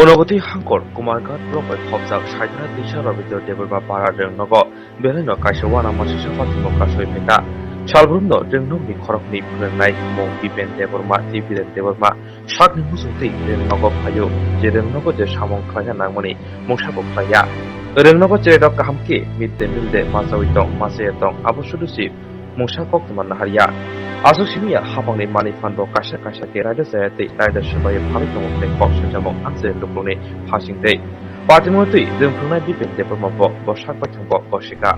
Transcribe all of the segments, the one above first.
অনুভূতি হাঙ্কর কুমারঘাট ব্লকের খবজাক সাইধা দিশা রবীন্দ্র দেবরবা পাড়া রেংনগ বেলাইন কাইসে ওয়ানা মাসিসা ফাতিমো কাসই ফেকা সালবরুমनो रेंगनगनि खरकनि फोरोंनाय मं बिपेन देबरमा दिबिरेन देबरमा सागनि हुजुंथै रेंगनग फायो जे रेंगनग जे सामं खाया नांमनि मुसाबो खाया रेंगनग जेरेदक काहामके मिदे मिलदे मासावि दं मासे दं आबसुदुसि मुसा कक्तमान हारिया आजो सिमिया हाबांनि मानि फान्द कासा कासा के रायदा जायातै रायदा सबाय फारि दंने Cox's जामं आंसे लुकलुनि फासिंदै पार्टिमोतै जोंफुंनाय Bipen Debbarma Basak बायथंब बसिका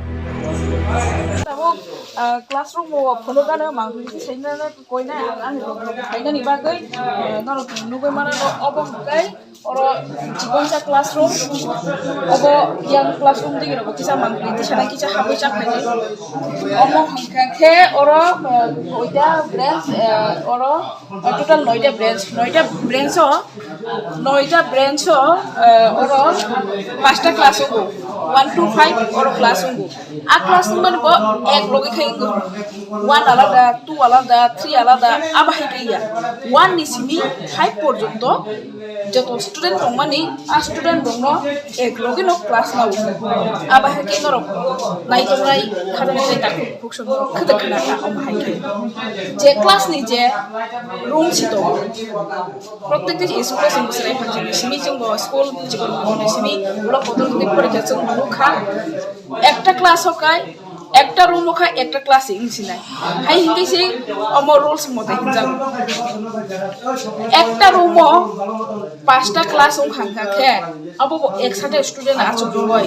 classroom mo phono kana mangli ki saina na koina an saina ni bagai no nugoi mana no obo kai oro jibonsa classroom obo yang classroom digi ro kisa mangli ti sana kisa habu cha khai omo hangka khe oro oita branch oro total 9টা branch oro 5টা class ho 1 to 5 oro class ho a class number bo ek logi khai 1 আলাদা 2 আলাদা 3 আলাদা আবাহাই গইয়া 1 ni simi 5 পর্যন্ত যত student দং মানি আ student দং এক লগে ন class নাও আবাহাই কে নরক নাই তো নাই খাদানি নাই তাকু ফুকসন খদক না আবাহাই কে যে ক্লাস নি যে রুম ছিল প্রত্যেকটি স্কুলে সিমসরাই ফাংশন সিমি জঙ্গ স্কুল জীবন মনে সিমি বড় পদ্ধতি পরীক্ষা জঙ্গ লুখা একটা ক্লাস হকায় একটা রুম ওখা একটা ক্লাসে ইনসিনাই হাই হিংকেসি অমর রুলস মতে হিনজাব একটা রুম 5টা ক্লাস ওখানকা খে আবো একসাথে স্টুডেন্ট আছো বয়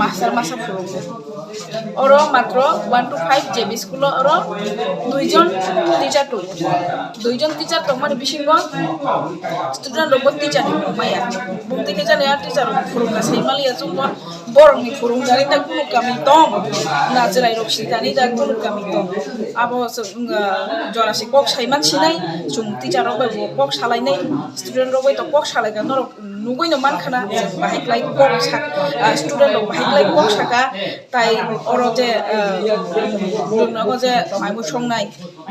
মাস্টার ফুরো ওর মাত্র 1 to 5 জেবি স্কুল ওর দুইজন টিচার তোমার বিশিঙ্গ স্টুডেন্ট রব টিচার মাইয়া বুমতিকে জানে আর টিচার ফুরুঙ্গা সেইমালিয়া জুম বরংনি ফুরুঙ্গারি তা কোনো কামি দম না जेराय रक्सितानि दा गुलु गामि दं आबो जरासि कक साइमान सिनाय जुम टिचार रबाय कक सालायनाय स्टुडेन्ट रबाय तो कक सालायगा नर नुगैनो मानखाना बाहायक्लाय कक स्टुडेन्ट बाहायक्लाय कक साका ताइ अर जे दुनगो जे माइबो संनाय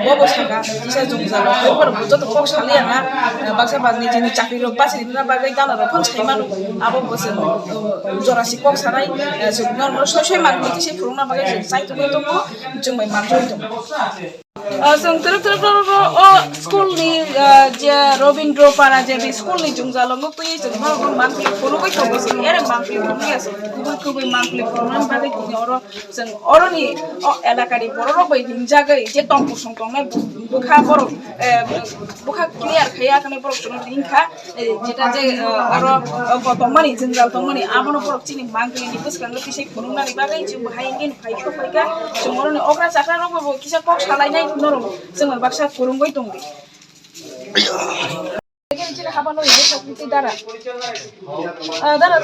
बबो साका जिसा जुम जालो बेफोर जत कक सालिया ना बाक्सा बागनि जिनि चाकरि र बासिनि ना बागै दाना र फन साइमान आबो बसे जरासि कक सानाय जुम नर सय मागनि तिसे फुरुंना बागै साइतो दङ जों बाय मानजों दङ जों तर स्कुल नि जे रविन्द्र पारा जे स्कुल नि जों जालंगो पयै जों मान्थलि फुरुगै दङ जों एरे मान्थलि फुरुगैस गुबै मान्थलि फुरुनान बागै दिनि अर जों अरनि एलाकारि बर' रबाय दिनजागै जे टंपु संटंनाय बुखा बर' बुखा क्लियार खाया कने बर' जों दिनखा जेटा जे अर गतमानि जों जालतमानि आबनो बर' चिनि मान्थलि नि बसखांगो तिसे फुरुनानि बागै जों बाहायगिन फाइखो फाइगा जों अरनि अग्रा जाग्रा रबाय किसा कक सालायनाय नरम जों बाक्सा फुरुंगै दं हाबानो इदि दारा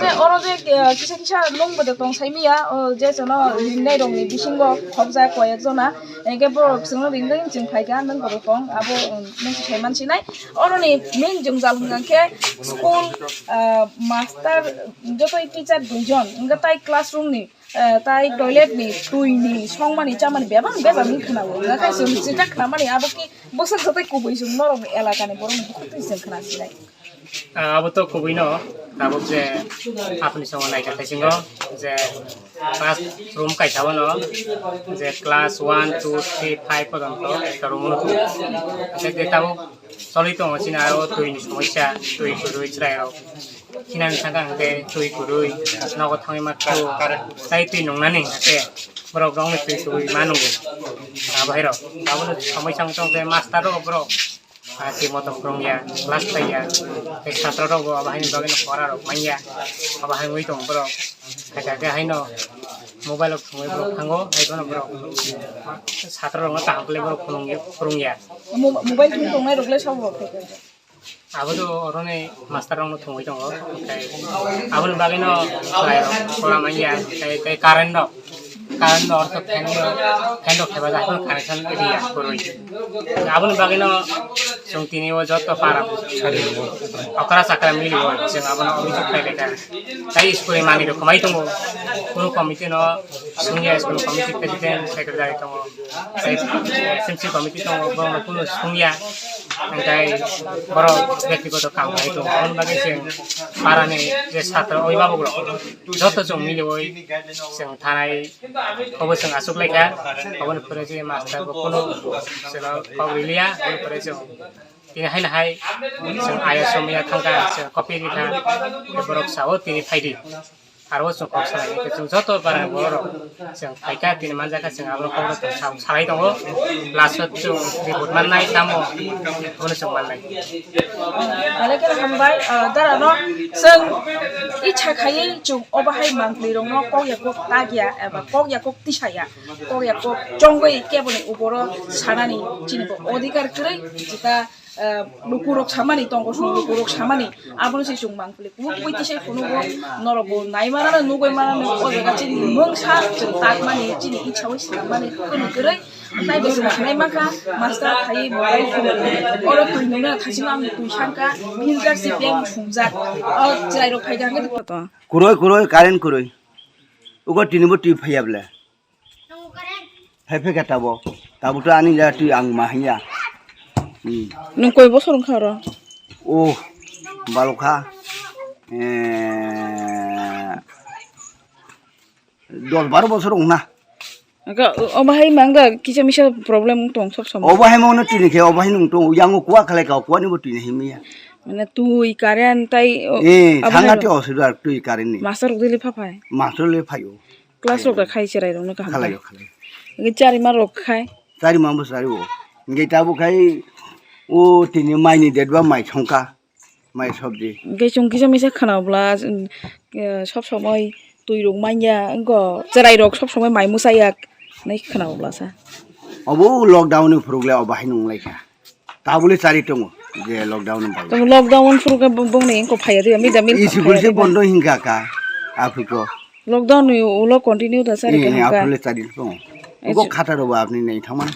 जे अर जे किसा लंबदे दं साइमिया जे जन लिंनाय दं बिसिंग खबजा कयेक जना एके बर जों लिंनाय जों फाइगा नों बर दं आबो मोनसे साइमानसिनाय अरनि मेन जों जालुंगांखे स्कुल मास्टार जत टीचार दुइजन इंगा ताइ क्लासरूमनि ताइ टयलेट नि टुइनि संमानि चामानि बेबानि खोनावो नाथाय जों जेटा खोनामानि आबो कि बोसोर जतै कुबै जों नरम एलाकानि बरं बुखुति जों खोनासिनाय आबो तो कुबै न आबो जे आपनि संग नायटा थाइसिंग जे क्लास रूम काइथाबो न जे क्लास 1 2 3 5 पर्यन्त একটা রুম নতো যে দেতাও চলিত হছিনা আর তুইনি সমস্যা তুই কুরুই ছরাইও কিনান সাগাंगे তুই কুরুই নগো থাঙি মাত্র তাই তুই নংনানি হাতে বরক রং তুই তুই মানুগো বাইর আবো সমস্যা সংতে মাস্টার বরক আতি মত ফ্রংয়া ক্লাস পাইয়া এই ছাত্র রগো বাহিনী বাগিন পড়া রক মাইয়া বাহিনী হই দং বরক কাকা হাইনো মোবাইল ফোন বরক থাঙ্গো আইগন বরক ছাত্র রং তাহলে বরক ফ্রংয়া মোবাইল ফোন দংনাই রগলে সব आबो अरने मास्टार रंग थंगै दङ ओमफ्राय आबो बागैनो परा माइया ओमफ्राय कारेन्ट अर्थ फैन खेबा जाखो कानेक्शन एरिया करoi आबो बागैनो जों तिनि जत पारा अकरा साकरा मिलियो जों आबो अभियोग फाइलेका ताइ स्कुल मानि रखमाय दङ कुनु कमिटि न सुनिया स्कुल कमिटि प्रेसिडेन्ट सेक्रेटारि दङ ताइ एसएमसी कमिटि दङ कुनु सुनिया नाथाय बर' बेक्तिगत खालामनाय दं अन बागै जों पारानि जे छात्र अभिभावक जत जों मिलिवै जों थानाय खौबो जों आसुगलायखा अबनिफ्राय जे मास्टार कोनो जों पावलिया अबनिफ्राय जों दिनैहाय जों आयसमिया थांगा जों कपि लिखा बर' साव तिनि फायदि आरो जों खौ सालायनायखौ जों जत बारा बर' जों फायखा तिनि मानजाखा जों आबो खौबो जों सालाय दङ लासत जों रिपर्ट माननाय दाम खौनो जों माननाय Malaikat hambai dara no seng icha khayi chung obahay mangli rong no kok yakok tagya eba kok yakok tisaya kok yakok jonggoi keboni uboro sanani chinibo odikar krai jika lukurok samani tonggo sung lukurok samani abon si chung mangli kubu kubu tisay kunugo norobo naimana nugoi mana no odaga chini mongsa chung tagmani chini icha wis samani kunu krai nai besu nai maka master khayi morai kubu oro tuinona thasima tuisanka filter si pem sumjak jirai rok phaiga ngi to kuroi karen kuroi ugo tinibo ti phayable phaife katabo tabu to ani ja tu ang mahya nung koi bosor kharo oh balokha 10-12 বছর না aga obahay mangda kisa misa problem tong sob som obahay mo na tinike obahay nung to yang kuwa kale ka kuwa ni bo tinhe miya mane tu ikarian tai thangati osudar tu ikarin ni master udili phapai master le phayo class rok khai chirai rong na ka khalayo ngi chari mar rok khai tari mambo sari o ngai tabu khai o tini mai ni dedba mai chongka mai sabji ngai chung kisa misa khanabla sob somoi tui rong manya ngo chirai rok sob somoi mai musayak nai khanabla sa obo lockdown ni program obahay nung laika tabule chari tongo je lockdown ni তো lockdown শুরু কে বং নেই কো ফাইয়া দি আমি দামি school se bondo hingga ka afriko lockdown উলো কন্টিনিউ দা সারে কে হাকা apule chari tongo ugo khata roba apni nei thaman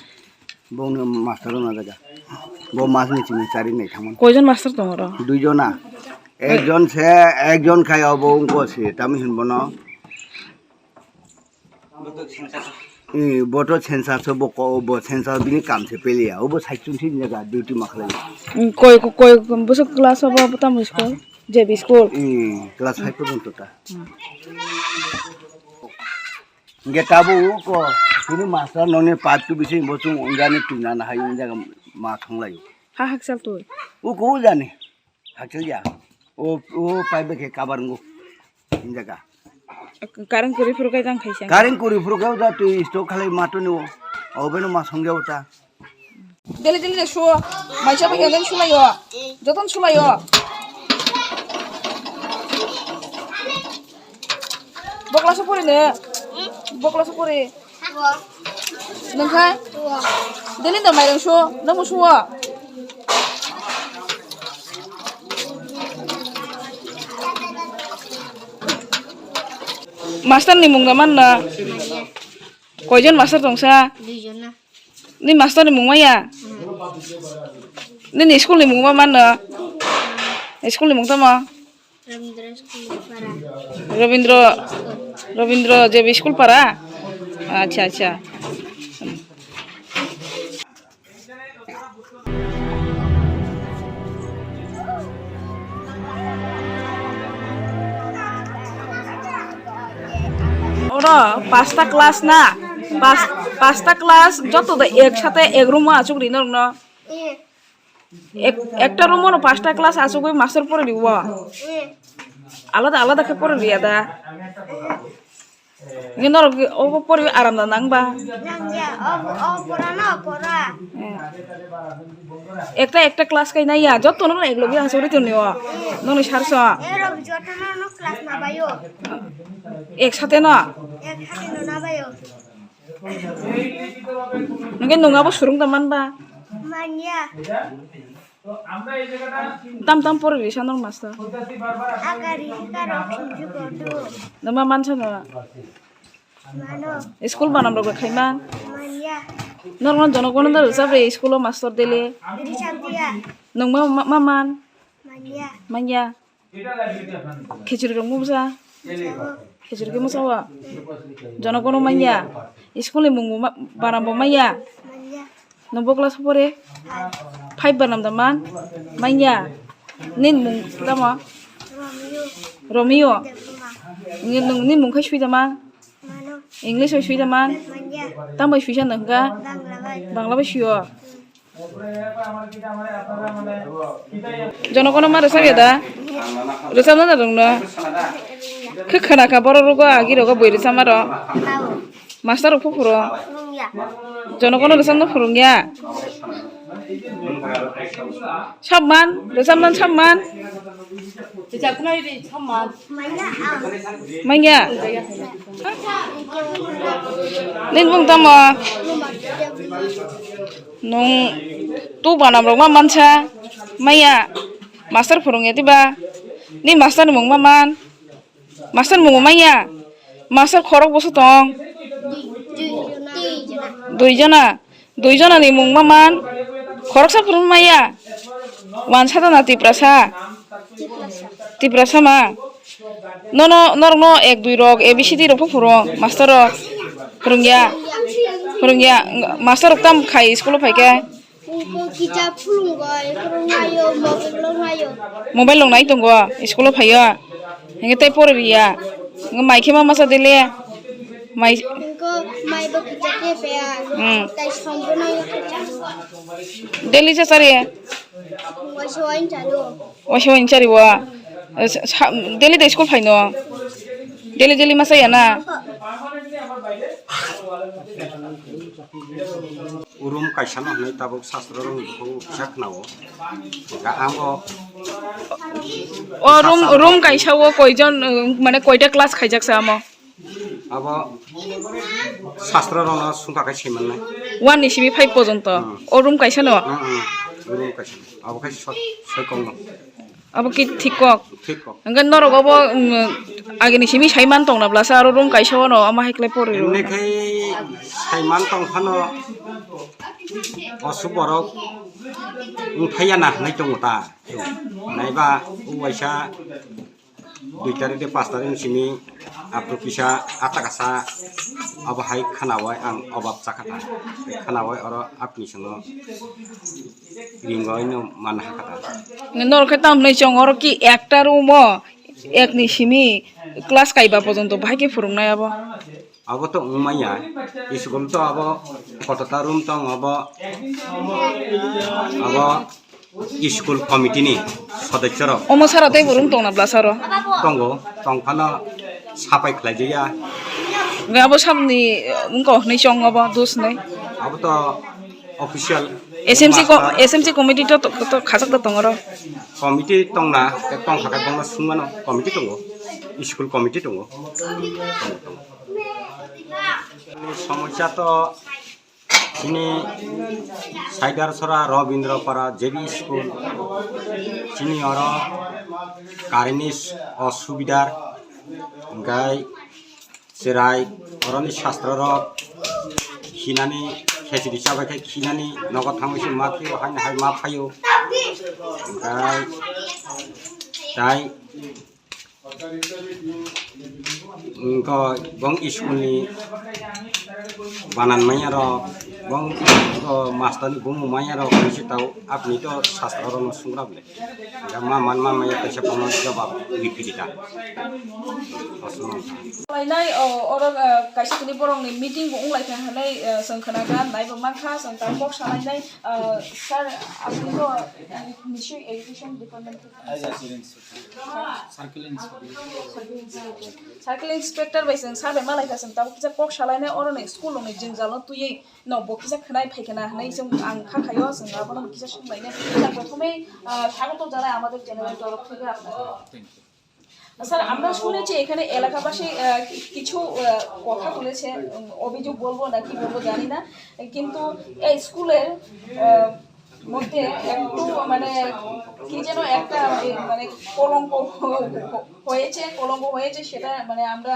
bong master na jaga bo mas ni chini chari nei thaman কয়জন মাস্টার তোমার দুইজনা একজন খাই অব অঙ্ক আছে তামি হিনবন বটো সেন্সার সব ব সেন্সার বিনি কামছে পেলিয়া ওব সাইচুন ঠিক জায়গা ডিউটি মাখলে কয় কয় বছর ক্লাস হবে তাম স্কুল যে স্কুল ক্লাস 5 পর্যন্ত তা গেটাবো কো তিনি মাস্টার ননে পাঁচ টু বিসি বচুং অঙ্গানি তুনা না হাই জায়গা মা থংলাই হা হাকসাল তুই ও কো জানে হাকসাল যা ও পাইবে কে কাবারঙ্গো জায়গা কারণ করে ফুরু কাই জাং খাইছা কারেন করি ফুরকাও যা তুই স্টক খালি মাটো নিও অবেনো মা সঙ্গে ওটা দেলি দেলি শো মাইসা বে এলেন শুলাইও যতন শুলাইও বকলাসে পড়ে নে বকলাসে পড়ে নংখাই দেলি দ মাইরং শো নমু শো মাস্টার নি মুং মান না কয়জন মাস্টার দংসা দুইজন না ni master ni mungmaya ni school ni mungma man na school ni mungta ma Rabindra school পাড়া রবীন্দ্র যে স্কুল পারা আচ্ছা আচ্ছা ওরা পাঁচটা ক্লাস না পাঁচটা ক্লাস যত একসাথে এক রুমে আসুক রি না একটা রুমে পাঁচটা ক্লাস আসুক ওই মাস্টার পরে দিব আলাদা আলাদা কে পরে রিয়া দা কিন্তু ও পরে আরাম না নাংবা একটা ক্লাস কাই নাইয়া যত না একলগে আসুক রি তুই নিও ননি সারছ একসাথে না Mungkin nunggu apa surung teman ba? Mania. Tam por di sana master. Agari karo kinju kodo. Nama man sana. Mano. School banam rok khaiman. Mania. Normal jono kono dar sabre school master dele. Diri santia. Nung maman. Mania. Manya. Khichuri rong musa. Khichuri ke musa wa. Jono kono manya. School ni mungu banam bo manya. Mania. Nombo kelas pore. 5 banam daman manya nin mung dama Romeo. Romeo Depuma. nin mung khai sui dama Mano. English sui daman Manja. tang bai sui jan nangga Banglabai. bangla bai sui jonokono ma resam ya da resam na dong na ke khana ka boro rogo agi rogo boi resam aro Tahu. master uk puro Rumia. jonokono resam na phurungya sabman resam nan sabman Manja ang. manya nin bung tamo Rumah Depuma. nung tu banam rog ma mancha maya master phurungya tiba ni master mung maman master mung maya master khorok bosu tong দুই জনা ni mung maman khorok sa phurung maya wan sa na tiprasa ma no 1 2 rok abcd rok phurung master rok phurungya master rok tam khai school phai ke Kita pulung goi. Kurung ayo. Mobil ayo. mobile long nai tongo school phaiya nge tai por riya nge mai khema masa dele mai Engko mai ba kita kepe ya. Tai sambuna yo kita. deli sa sare Wasoin calo. washo inchari wa deli de school phai no deli masa ya na urum kaisana hanai tabuk sastra rong ko saknawo ga ambo o room kaisa wo koijon মানে কয়টা class খাইজাকছে আমো abo sastra rong sungka kai seman nai 1 নিসিবি 5 পর্যন্ত ও room কাইসা ন urum kaisana abo kai sokong no আবো কি ঠিক cock ঠিক ko Angkan norok abo agi ni simi saiman tong na blasa aro room kaisa no ama hekle pore ro emne kai saiman tong phano osuborok phayana nai tong ta naiba uwaisa 2 tarite 5 tarin sini apro kisa atakasa abo hai khanawai ang obab chakata khanawai oro apni sango ringoi no manhakata নর খেতাম নাই চং or কি একটা room এক নি Simi class কাইবা পর্যন্ত ভাইকে ফুরুম নাই আবো abo to umaya iskul to abo kotota room tong abo iskul committee ni সদস্য rok অমো সারাতেই ফুরুম তং না ব্লাস আরো tongo tongphano sapai khlaijiya গাবো সামনি উনকো নাই চং আবো দুস নাই abo to official SMC committee তো খাসাক তো তং আরো committee tongna tong hakai bongna sungmano committee tongo school committee tongo সমস্যা তো চিনি সাইডার সরা রবীন্দ্র পাড়া জেবি স্কুল চিনি অর কারেন্ট অসুবিধার গাই চেরাই অরনি শাস্ত্র খিনানি খেচিরি চাবাইখাই খিনানি নগদ থামাইছে মাতিও হাই হাই মা ফাইও গাই তাই bong iskuni banan maya ro bong master ni bung maya ro kisi tahu apni to sastra ro no sungrab le ya man maya kaisa pono jawab dipidita lainai orang kaisa kini borong ni meeting bu unglai ka hanai sangkhana ga nai ba makha sang ta bok salai sir apni to ministry education department circle inspector bai sang sabe malai ka sang ta kisa kok salai nai orang ni school ni jing jalo tuyi no bo kisa khnai phaikana hanai jong ang kha khayo sang abo no kisa sunglai ne প্রথমে স্বাগত জানাই আমাদের চ্যানেলের তরফ থেকে আপনাদের sir আমরা শুনেছি এখানে এলাকাবাসী কিছু কথা বলেছে অভিযোগ বলবো না কি বলবো জানি না কিন্তু এই স্কুলের মধ্যে একটু মানে কি যেন একটা মানে কলঙ্ক হয়েছে সেটা মানে আমরা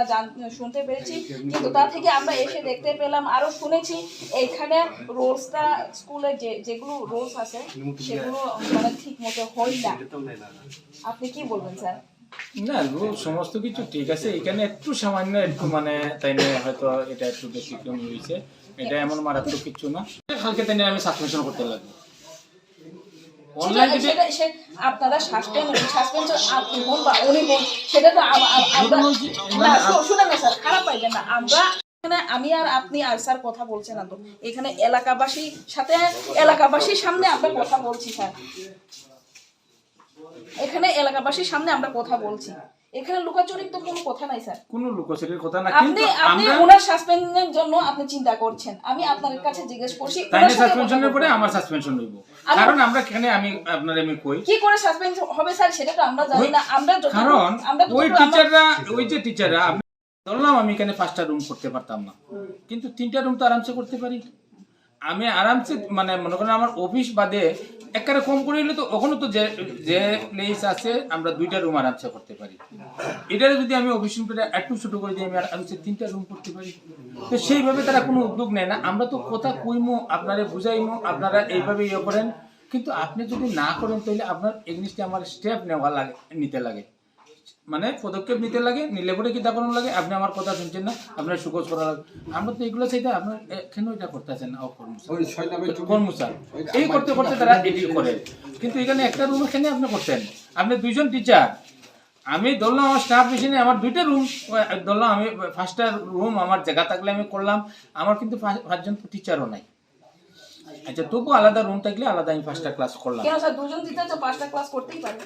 শুনতে পেরেছি কিন্তু তা থেকে আমরা এসে দেখতে পেলাম আরো শুনেছি এইখানে রোলসটা স্কুলে যেগুলো রোলস আছে সেগুলো মানে ঠিক মতো হয় না আপনি কি বলবেন স্যার না রুল সমস্ত কিছু ঠিক আছে এখানে একটু সামান্য একটু মানে তাই নিয়ে হয়তো এটা একটু ব্যতিক্রম হয়েছে এটা এমন মারাত্মক কিছু না কালকে তাই নিয়ে আমি সাসপেনশন করতে লাগবো অনলাইন যদি আপনারা সাসপেন্ড আপনি হন বা উনি হন সেটা তো আমরা না শুনেন না স্যার খারাপ পাইবেন না আমরা এখানে আমি আর আপনি আর স্যার কথা বলছে না তো এখানে এলাকাবাসীর সামনে আমরা কথা বলছি স্যার এখানে এলাকাবাসীর সামনে আমরা কথা বলছি এখানে লুকাচুরির তো কোনো কথা নাই স্যার কোনো লুকোচুরির কথা না আপনি কিন্তু আপনি আমরা ওনার সাসপেন্ডের জন্য আপনি চিন্তা করছেন আমি আপনার কাছে জিজ্ঞেস করছি তাইলে সাসপেনশনের পরে আমার সাসপেনশন হইব কারণ আমরা এখানে আমি কই কি করে সাসপেন্ড হবে স্যার সেটা তো আমরা জানি না আমরা কারণ ওই যে টিচাররা ধরলাম আমি এখানে 5টা রুম করতে পারতাম না কিন্তু 3টা রুম তো আরামসে করতে পারি আমি আরামসে মানে মনে করেন আমার অফিস বাদে একবারে কম করে হলে তো ওখানে তো যে প্লেস আছে আমরা 2টা রুম আরামসে করতে পারি এটারে যদি আমি অফিস রুমটা একটু ছোট করে দিই আমি আরামসে 3টা রুম করতে পারি তো সেইভাবে তারা কোনো উদ্যোগ নেয় না আমরা তো কথা কইমো আপনারা বুঝাইমো আপনারা এইভাবে ইয়ে করেন কিন্তু আপনি যদি না করেন তাহলে আপনার এগনিস্টে আমার স্টেপ নিতে লাগে মানে পদক্ষেপ নিতে লাগে নিলে পরে কি তা করানো লাগে আপনি আমার কথা শুনছেন না আপনার সুকোজ করা লাগে আমরা তো এগুলো চাইতে আপনার কেন এটা করতেছেন না কর্মচার এই করতে করতে তারা এটি করে কিন্তু এখানে একটা রুম এখানে আপনি করতেন আপনি 2জন টিচার আমি ধরলাম আমার স্টাফ মেশিনে আমার 2টা রুম ধরলাম আমি 5টা রুম আমার জায়গা থাকলে আমি করলাম আমার কিন্তু 5জন তো টিচারও নাই আচ্ছা তবু আলাদা রুম থাকলে আলাদা আমি 5টা ক্লাস করলাম কেন স্যার দুজন টিচার তো 5টা ক্লাস করতেই পারে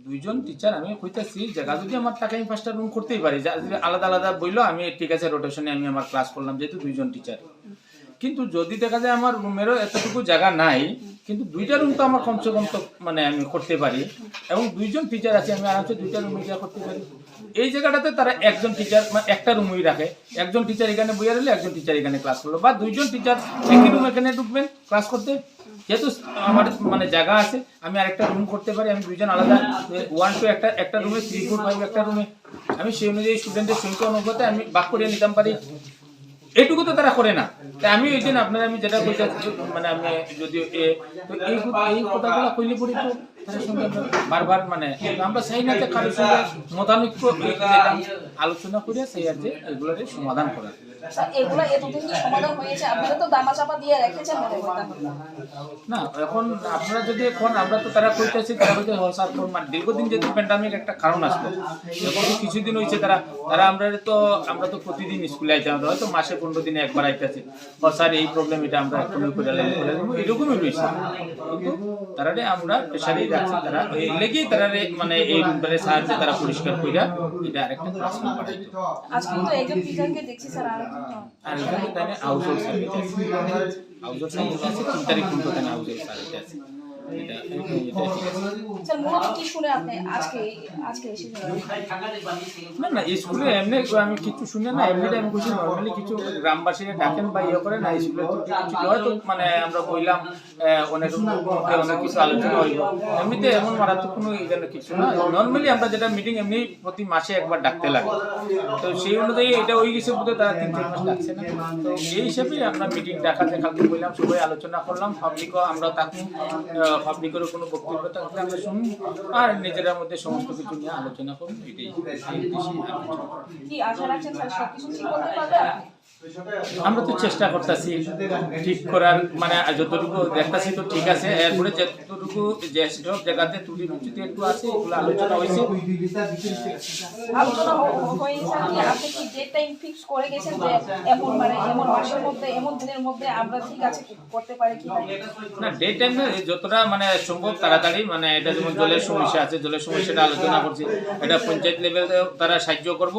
2জন টিচার আমি কইতাছি জায়গা যদি আমার টাকা আমি 5টা রুম করতেই পারি যদি আলাদা আলাদা বইলো আমি ঠিক আছে রোটেশনে আমি আমার ক্লাস করলাম যেহেতু 2জন টিচার কিন্তু যদি দেখা যায় আমার রুমেরও এতটুকু জায়গা নাই কিন্তু 2টা রুম তো আমার কমসে কম তো মানে আমি করতে পারি এবং 2জন টিচার আছে আমি আরামসে 2টা রুমে গিয়ে করতে পারি এই জায়গাটাতে তারা একজন টিচার মানে একটা রুমই রাখে একজন টিচার এখানে বইয়া রইলে একজন টিচার এখানে ক্লাস করলো বা 2জন টিচার একই রুম এখানে ঢুকবেন ক্লাস করতে যেহেতু আমার মানে জায়গা আছে আমি আরেকটা রুম করতে পারি আমি 2জন আলাদা 1 to একটা রুমে 3 4 5 একটা রুমে আমি সেই অনুযায়ী স্টুডেন্টের সংখ্যা অনুপাতে আমি ভাগ করে নিতাম পারি এইটুকু তো তারা করে না তাই আমি ওই দিন আপনার আমি যেটা বলতে মানে আমি যদি এই কথাগুলো কইলে পড়ি তো তাদের সঙ্গে বারবার মানে আমরা চাই না যে কারোর সঙ্গে মতানৈক্য আলোচনা করে সেই আর যে এগুলোর সমাধান করা স্যার এগুলো এতদিন কি সমাধান হয়েছে আপনারা তো দামাচাপা দিয়ে রেখেছেন মনে হয় না এখন আপনারা যদি এখন আমরা তো তারা কইতেছি তারা হয়তো স্যার মানে দীর্ঘদিন যেহেতু প্যান্ডামিক একটা কারণ আসলো এখন তো কিছুদিন হয়েছে তারা আমরা তো প্রতিদিন স্কুলে আইতাম হয়তো মাসে 15 দিনে একবার আইতেছি স্যার এই প্রবলেম এটা আমরা এখন করে দেবো এরকমই রয়েছে কিন্তু তারা আমরা প্রেশারেই রাখছি তারা লেগেই তারা মানে এই রুমটারে সাহায্যে তারা পরিষ্কার কইরা এটা আরেকটা ক্লাস রুম বানাইতো আজকে তো একজন টিচারকে দেখছি স্যার আর এখানে তাহলে আউটডোর সার্ভিস আছে আউটডোর সার্ভিস আছে 3 তারিখ পর্যন্ত তাহলে আউটডোর সার্ভিস আছে এটা স্যার মূলত কি শুনে আপনি আজকে এসেছেন না স্কুলে এমনি আমি কিছু শুনে না এমনিতে আমি কিছু নর্মালি কিছু গ্রামবাসীরা ডাকেন বা ইয়ে করে না স্কুলে কিছু হয়তো মানে আমরা বললাম অনেক কিছু আলোচনা হইব এমনিতে এমন মারাত্মক কোনো এখানে কিছু না নর্মালি আমরা যেটা মিটিং এমনি প্রতি মাসে একবার ডাকতে লাগে তো সেই অনুযায়ী এটা হয়ে গেছে বোধহয় তারা 3-4 মাস ডাকছে না তো এই হিসেবে আমরা মিটিং ডাকাতে কালকে বললাম সবাই আলোচনা করলাম পাবলিকও আমরা থাকুন পাবলিকেরও কোনো বক্তব্য থাকলে আমরা শুনি আর নিজেদের মধ্যে সমস্ত কিছু নিয়ে আলোচনা করুন এটাই কি আশা রাখছেন স্যার সবকিছু ঠিক করতে পারবেন আমরা তো চেষ্টা করতেছি ঠিক করার মানে যতটুকু দেখতেছি তো ঠিক আছে এরপরে যতটুকু যে সব জায়গাতে ত্রুটি বিচ্যুতি একটু আছে এগুলো আলোচনা হয়েছে আলোচনা হয়েছে কি আপনি কি ডেট টাইম ফিক্স করে গেছেন যে এমন মাসের মধ্যে এমন দিনের মধ্যে আমরা ঠিক আছে করতে পারি কি না ডেট টাইম যতটা মানে সম্ভব তাড়াতাড়ি মানে এটা যেমন জলের সমস্যা আছে জলের সমস্যাটা আলোচনা করছি এটা পঞ্চায়েত লেভেলে তারা সাহায্য করব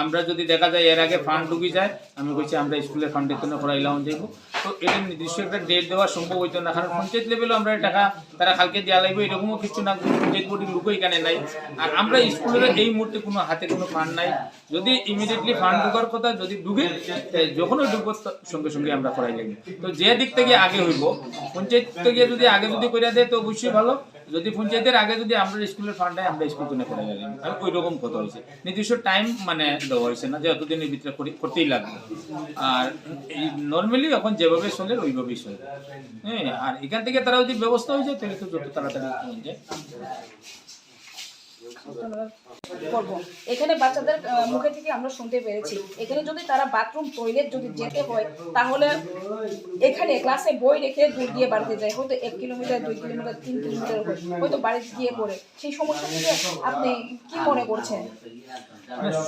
আমরা যদি দেখা যায় এর আগে ফান্ড ঢুকে যায় আমি বলছি আমরা স্কুলের ফান্ডের জন্য করাইলাম যাইব তো এটা নির্দিষ্ট একটা ডেট দেওয়া সম্ভব হইতো না কারণ পঞ্চায়েত লেভেলও আমরা টাকা তারা কালকে দেওয়া লাগবে এরকমও কিছু না পঞ্চায়েত বোর্ডের লোকও এখানে নাই আর আমরা স্কুলের এই মুহূর্তে কোনো হাতে কোনো ফান্ড নাই যদি ইমিডিয়েটলি ফান্ড ঢুকার কথা যদি ঢুকে যখনই ঢুকবো সঙ্গে সঙ্গে আমরা করাই লাগবে তো যে দিক থেকে আগে হইব পঞ্চায়েত থেকে যদি আগে যদি করে দেয় তো অবশ্যই ভালো যদি পঞ্চায়েতের আগে যদি আমরা স্কুলের ফান্ড হয় আমরা স্কুল কিনে করে গেলাম আর ওই রকম কথা হয়েছে নির্দিষ্ট টাইম মানে দেওয়া হয়েছে না যে এতদিনের ভিতরে করতেই লাগবে আর এই নর্মালি এখন যেভাবে চলে ওইভাবেই চলে হ্যাঁ আর এখান থেকে তারা যদি ব্যবস্থা হয়ে যায় তাহলে তো যত তাড়াতাড়ি হয়ে যায় করব। এখানে বাচ্চাদের মুখে থেকে আমরা শুনতে পেরেছি এখানে যদি তারা বাথরুম টয়লেট যদি যেতে হয় তাহলে এখানে ক্লাসে বই রেখে দূর দিয়ে বাড়িতে যায়, হয়তো 1 কিলোমিটার 2 কিলোমিটার 3 কিলোমিটার হয়তো বাড়িতে গিয়ে পড়ে। সেই সমস্যা থেকে আপনি কি মনে করছেন?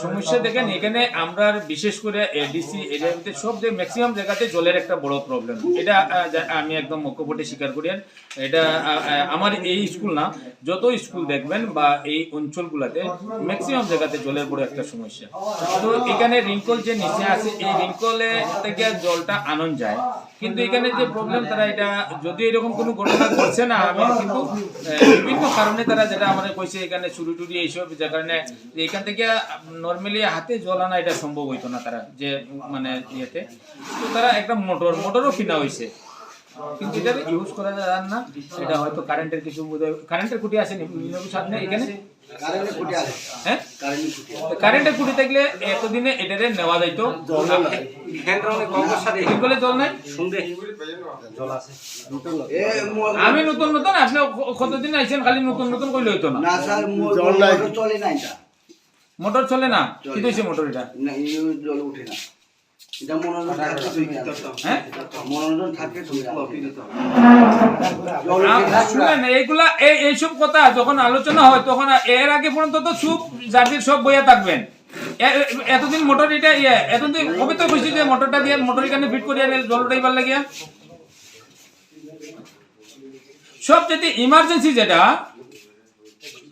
সমস্যা দেখেন এখানে আমরা বিশেষ করে এডিসি এরিয়াতে সব যে ম্যাক্সিমাম জায়গাতে জলের একটা বড় প্রবলেম, এটা আমি একদম মুখ্যপটে স্বীকার করি। এটা আমার এই স্কুল না, যত স্কুল দেখবেন বা এই অঞ্চলগুলোতে ম্যাক্সিমাম জায়গাতে জলের বড় একটা সমস্যা। তো এখানে রিঙ্কল যে নিচে আছে এই রিঙ্কলে থেকে জলটা আনন যায়, কিন্তু এখানে যে প্রবলেম তারা এটা যদি এরকম কোনো ঘটনা ঘটছে না, আমি কিন্তু বিভিন্ন কারণে তারা যেটা আমাদের কইছে এখানে চুরি টুরি এইসব যে কারণে এখান থেকে নর্মালি হাতে জল আনা এটা সম্ভব হইতো না তারা যে মানে ইয়েতে। তো তারা একটা মোটরও কিনা হয়েছে, কিন্তু এটা ইউজ করা যায় না। এটা হয়তো কারেন্টের কিছু কারেন্টের খুঁটি আছে সামনে এখানে, হ্যাঁ কারেন্টের খুঁটি থাকলে এতদিনে এটারে নেওয়া যাইতো। জল নাই আমি নতুন নতুন, আপনি কতদিন আইছেন খালি নতুন নতুন কইলে হইতো না। মোটর চলে না, কি হয়েছে মোটর এটা? জল উঠে না, এটা মনোরঞ্জন থাকে। শুনেন এইগুলা এইসব কথা যখন আলোচনা হয় তখন এর আগে পর্যন্ত তো চুপ জাতির সব বইয়া থাকবেন। এতদিন মোটর এটা এতদিন কবে তো কইছি যে মোটরটা দিয়ে মোটর এখানে ফিট করিয়া জল উঠাইবার লাগিয়া সব যদি ইমার্জেন্সি যেটা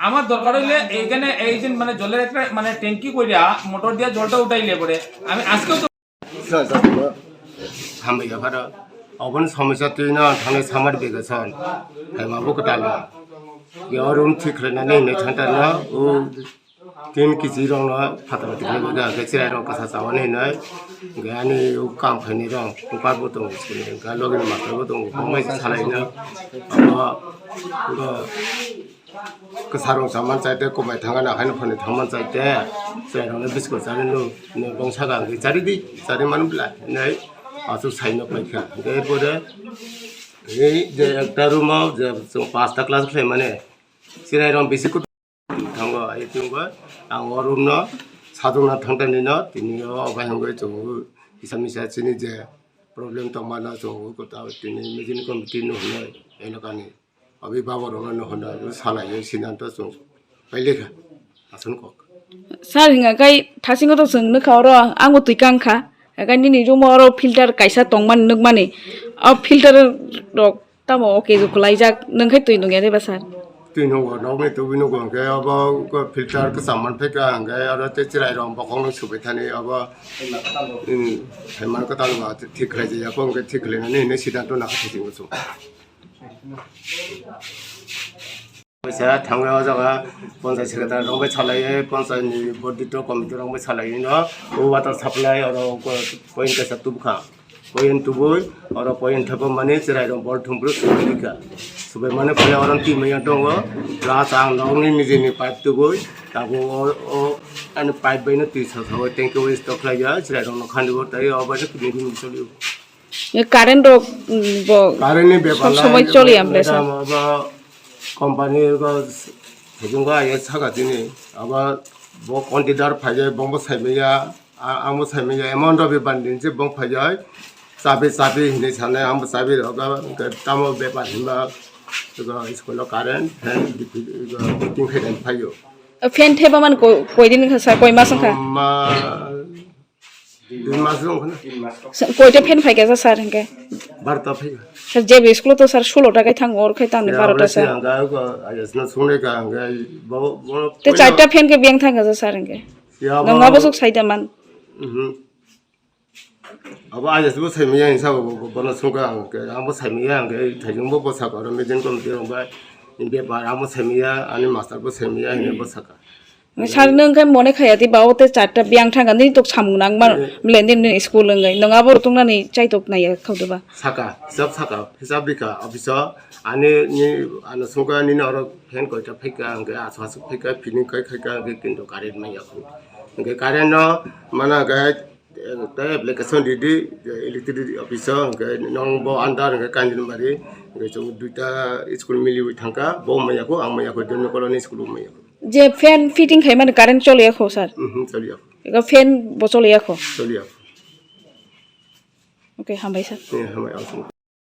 আমার দরকার হইলে এইখানে এই যে মানে জলের একটা মানে ট্যাঙ্কি কইরা মোটর দিয়ে জলটা উঠাইলে পরে আমি আজকেও তো হামবাইয়া ভাড়া অবন সমস্যা তুই না থানে সামার বেগেছন মাবো কটালো ইয়ারুম ঠিক হইনাनै नै थांथारना ও 3 কেজি রং না ফাটাবাতি গা গেছিরা রং কাসা চাওয়ানি নাই গানি ও কাম খানি রং পারবো তো স্কুলে গা লগিন মাথাবো তো কমাই সালাইনা सारं सामान चाहते कमाय थांगा ना खाने फने थांमान चाहते सेरंने बिस्कुट जाने नो बंसा गांगे चारी दी चारी मान बिला नै आसु साइनो पाइखा दे बोरे ए जे एकटा रूमाव जे जों 5टा क्लास फ्राय माने सिराय रं बिसिकु थांगो आइ थिंगो आं रूम न सादुना थांदानि न तिनि अबाय हंगो जों इसामिसा चिनि जे प्रॉब्लम तो माना जों कोता तिनि मिजिन कमिटि न होय एलकानि अभिभावक होना सालायो सिनांत जों बायलेखा आसन को सार हिंगा गाय थासिंगो तो जोंनो खाव र आंगो तुइकांखा गाय नि रुमाव फिल्टार कायसा तंगमान नोक माने अब फिल्टार रक तामो ओके जो लाइजाक नोंखाय तुइ नंगया देबा सार तुइ नंगो नमे तुइ नंगो के अब फिल्टार के सामान फेका हंगे आरो ते चिराय रं बखंग सुबाय थाने अब हेमान को तालबा ठीक राय जाया को के ठीक लेनानै ने सिदांत ना खाथिंगो जों पैसा थांगा जागा पंचायत सेक्रेटारि रंबाय सालायो पंचायतनि बर्डित कमिटि रंबाय सालायो न वाटार साप्लाइ आरो पयेन्ट कैसा तुबखा पयेन्ट तुबुय आरो पयेन्ट थाबो माने चिराय रं बल थुमब्रु सुबिखा सुबाय माने फले अरन टिमैया दङ प्लास आं नंनि निजेनि पाइप तुबुय ताबो ओ आनि पाइप बैनो तिसा थाबो टेंक वे स्टक लाया चिराय रं खान्दिबो ताय अबाय किनि मिसलियो ये कारेन्ट कारेन्टनि बेपार समय चलि आमले सार কোম্পানি হেজুঙ্গা আয়ে সাগাদিনি আবার ব কন্টিদার ফাইজাই বংব সাইমেয়া আমো সাইমেয়া এমন রবি বান্দিন যে বং ফাইজাই চাবি হিনে সানে আমো চাবি রগা তামো বেপার হিমা স্কুল কারেন্ট ফ্যান ফিটিং ফেন ফাইयो ফ্যান থেবা মান কয়দিন সার কয় মাস খা মা 2 মাস দं কয়টা ফ্যান ফাইগা সার হংকে 12টা ফাইगा सार जे स्कुल तो सार 16 टाकाय थांग और खै ताने 12 टा सार आयसना सुने का ते 4टा फेन के बेंग थांगा सार हंगे नंगाबो सुक साइदा मान अब आयसबो साइमिया हिसाब बनो सुगा आंबो साइमिया आंगे थाइजोंबो बसाका आरो मेदिन कमिटि रंबाय बेपार आंबो साइमिया आनि मास्टारबो साइमिया हिने बसाका सार नोंखाय मने खायादि बावते 4टा बेंग थांगा नि तक सामुनां मान ब्लेन्डिन स्कुल लंगाय नंगाबो रतंनानि चाइतक नाया खावदोबा साका हिसाब बिका अफिस आनि नि आनो सुगा नि आरो फेन कयटा फैका आंगे आसवास फैका फिनिं खायका आंगे किन्तु कारेन्ट मायाखौ आंगे कारेन्ट माना गाय ता एप्लिकेशन दिदि इलेक्ट्रिसिटी अफिस आंगे नंबो आन्दार आंगे कान्दिनबारि जों दुइटा स्कुल मिलिवि थांका बो मायाखौ आं मायाखौ दोनो कलनि स्कुल मायाखौ যে ফ্যান ফিটিং খাই মানে কারেন্ট চলে এখন স্যার চলি আপ এগা ফ্যান বচলে এখন চলি আপ ওকে হামবাই স্যার হামাই আসুন